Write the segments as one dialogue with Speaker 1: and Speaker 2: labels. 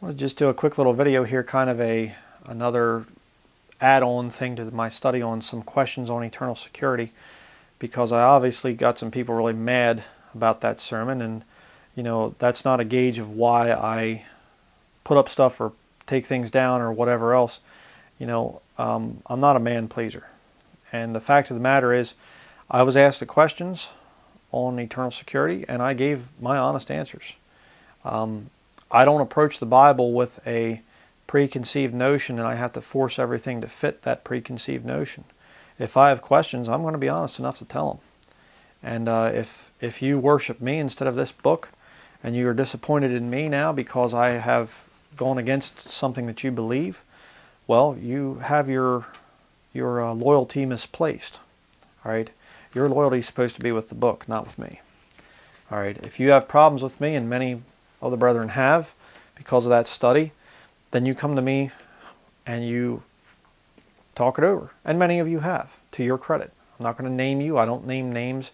Speaker 1: I want to just do a quick little video here, kind of another add-on thing to my study on some questions on eternal security, because I obviously got some people really mad about that sermon, and that's not a gauge of why I put up stuff or take things down or whatever else. I'm not a man pleaser, and the fact of the matter is I was asked the questions on eternal security and I gave my honest answers. I don't approach the Bible with a preconceived notion and I have to force everything to fit that preconceived notion. If I have questions, I'm going to be honest enough to tell them. And if you worship me instead of this book, and you are disappointed in me now because I have gone against something that you believe, well, you have your loyalty misplaced. All right, your loyalty is supposed to be with the book, not with me. All right, if you have problems with me, and many of the brethren have because of that study, then you come to me and you talk it over, and many of you have, to your credit. I'm not going to name you. I don't name names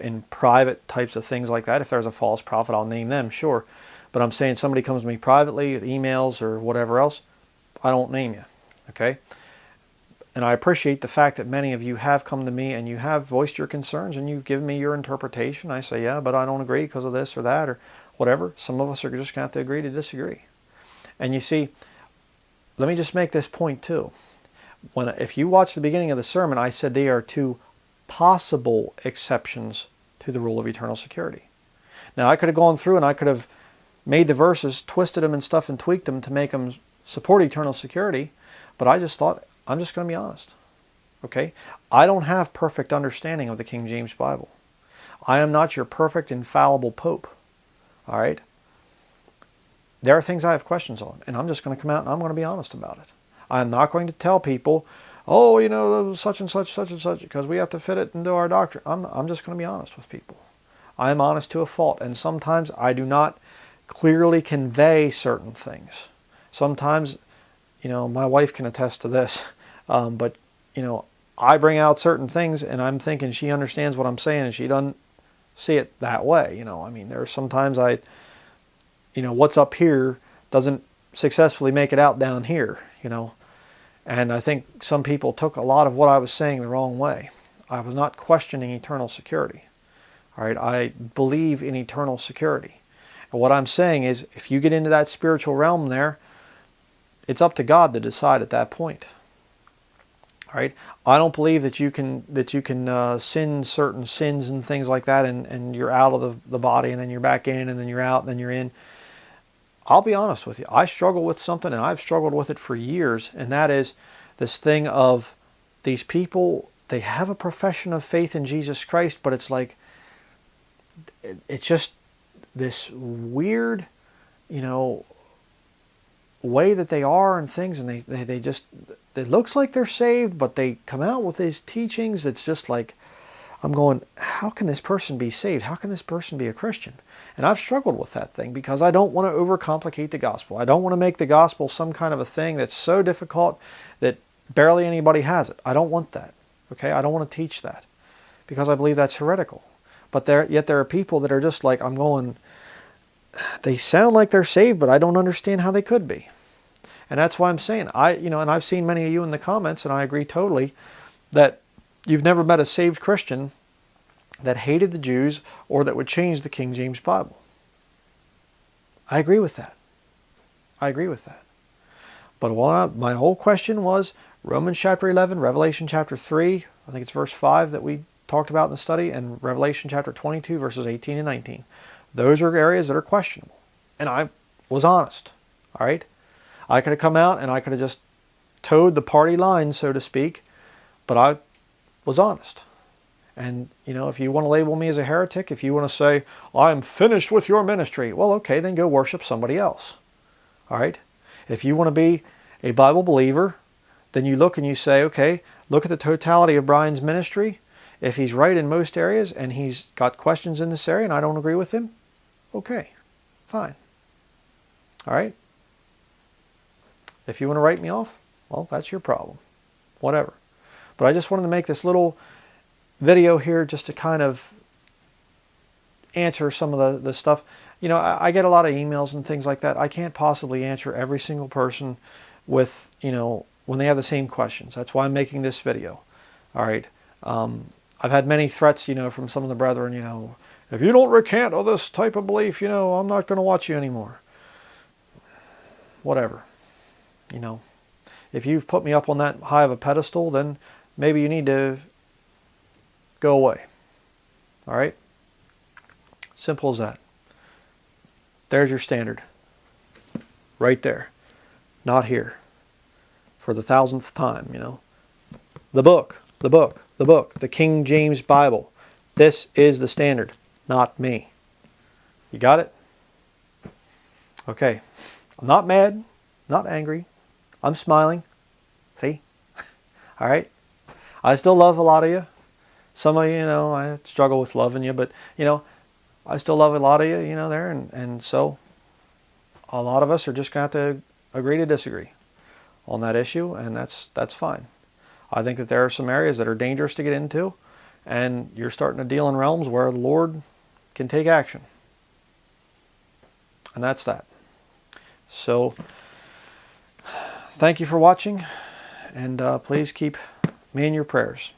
Speaker 1: in private types of things like that. If there's a false prophet, I'll name them, sure. But I'm saying somebody comes to me privately with emails or whatever else, I don't name you, okay? And I appreciate the fact that many of you have come to me and you have voiced your concerns and you've given me your interpretation. I say, yeah, but I don't agree because of this or that or whatever. Some of us are just going to have to agree to disagree. And you see, let me just make this point too. If you watch the beginning of the sermon, I said they are two possible exceptions to the rule of eternal security. Now, I could have gone through and I could have made the verses, twisted them and stuff and tweaked them to make them support eternal security, but I just thought, I'm just going to be honest. Okay? I don't have perfect understanding of the King James Bible. I am not your perfect, infallible Pope. All right? There are things I have questions on, and I'm just going to come out and I'm going to be honest about it. I'm not going to tell people, oh, such and such, such and such, because we have to fit it into our doctrine. I'm just going to be honest with people. I'm honest to a fault, and sometimes I do not clearly convey certain things. Sometimes, my wife can attest to this, but, I bring out certain things and I'm thinking she understands what I'm saying and she doesn't see it that way. I mean, there are sometimes what's up here doesn't successfully make it out down here, And I think some people took a lot of what I was saying the wrong way. I was not questioning eternal security. All right, I believe in eternal security. And what I'm saying is, if you get into that spiritual realm there, it's up to God to decide at that point. All right, I don't believe that you can sin certain sins and things like that, and you're out of the body, and then you're back in, and then you're out, and then you're in. I'll be honest with you. I struggle with something, and I've struggled with it for years, and that is this thing of these people, they have a profession of faith in Jesus Christ, but it's like, it's just this weird, way that they are and things, and they just, it looks like they're saved, but they come out with these teachings. It's just like, I'm going, how can this person be saved? How can this person be a Christian? And I've struggled with that thing because I don't want to overcomplicate the gospel. I don't want to make the gospel some kind of a thing that's so difficult that barely anybody has it. I don't want that. Okay? I don't want to teach that because I believe that's heretical. But yet there are people that are just like, I'm going, they sound like they're saved, but I don't understand how they could be. And that's why I'm saying, and I've seen many of you in the comments, and I agree totally, that you've never met a saved Christian that hated the Jews or that would change the King James Bible. I agree with that. I agree with that. But my whole question was Romans chapter 11, Revelation chapter 3, I think it's verse 5 that we talked about in the study, and Revelation chapter 22, verses 18 and 19. Those are areas that are questionable. And I was honest. All right? I could have come out and I could have just towed the party line, so to speak, but I was honest. And, if you want to label me as a heretic, if you want to say, I'm finished with your ministry, well, okay, then go worship somebody else. All right? If you want to be a Bible believer, then you look and you say, okay, look at the totality of Bryan's ministry. If he's right in most areas and he's got questions in this area and I don't agree with him, okay, fine. All right? If you want to write me off, well, that's your problem. Whatever. But I just wanted to make this little video here just to kind of answer some of the stuff. you know, I get a lot of emails and things like that. I can't possibly answer every single person with, you know, when they have the same questions. That's why I'm making this video. All right. I've had many threats, you know, from some of the brethren, you know, if you don't recant all this type of belief, you know, I'm not going to watch you anymore. Whatever. You know, if you've put me up on that high of a pedestal, then maybe you need to go away. All right? Simple as that. There's your standard. Right there. Not here. For the 1000th time, you know. The book, the book, the book, the King James Bible. This is the standard, not me. You got it? Okay. I'm not mad, not angry. I'm smiling. See? All right? I still love a lot of you. Some of you, you know, I struggle with loving you, but, you know, I still love a lot of you, you know, there. And so a lot of us are just going to have to agree to disagree on that issue, and that's fine. I think that there are some areas that are dangerous to get into, and you're starting to deal in realms where the Lord can take action. And that's that. So, thank you for watching, and please keep me in your prayers.